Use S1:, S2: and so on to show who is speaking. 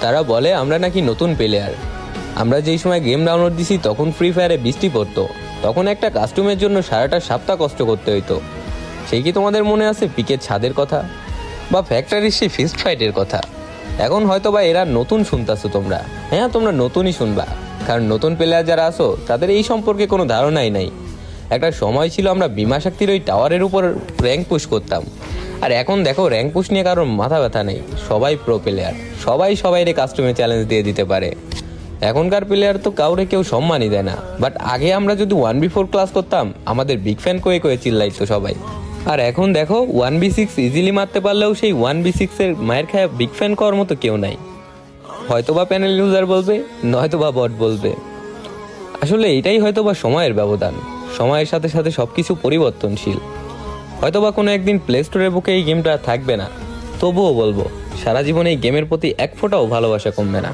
S1: তারা বলে আমরা নাকি নতুন প্লেয়ার। আমরা যেই সময় গেম ডাউনলোড দিছি তখন ফ্রি ফায়ারে বৃষ্টি পড়তো, তখন একটা কাস্টমের জন্য সারাটা সপ্তাহ কষ্ট করতে হইতো। সেই কি তোমাদের মনে আছে পিকের ছাদের কথা, বা ফ্যাক্টরির সেই ফিস্ট ফাইটের কথা? এখন হয়তো বা এরা নতুন শুনতেছো তোমরা। হ্যাঁ, তোমরা নতুনই শুনবা, কারণ নতুন প্লেয়ার যারা আসো তাদের এই সম্পর্কে কোনো ধারণাই নাই। একটা সময় ছিল আমরা বিমা শক্তির ওই টাওয়ারের উপর র্যাঙ্ক পুশ করতাম, আর এখন দেখো র্যাঙ্ক পুশ নিয়ে কারোর মাথা ব্যথা নেই। সবাই প্রো প্লেয়ার, সবাইরে কাস্টমে চ্যালেঞ্জ দিয়ে দিতে পারে। এখনকার প্লেয়ার তো কাউরে কেউ সম্মানই দেয় না। বাট আগে আমরা যদি 1v4 ক্লাস করতাম, আমাদের বিগ ফ্যান কয়ে চিল্লাইতো সবাই। আর এখন দেখো 1v6 ইজিলি মারতে পারলেও সেই 1v6 এর মায়ের খায়া বিগ ফ্যান করার মতো কেউ নাই। হয়তোবা প্যানেল ইউজার বলবে, নয়তোবা বট বলবে। আসলে এটাই হয়তোবা সময়ের ব্যবধান। সময়ের সাথে সাথে সবকিছু পরিবর্তনশীল। হয়তোবা কোনো একদিন প্লে স্টোরের বুকে এই গেমটা থাকবে না, তবুও বলবো সারা জীবন এই গেমের প্রতি এক ফোঁটাও ভালোবাসা কমবে না।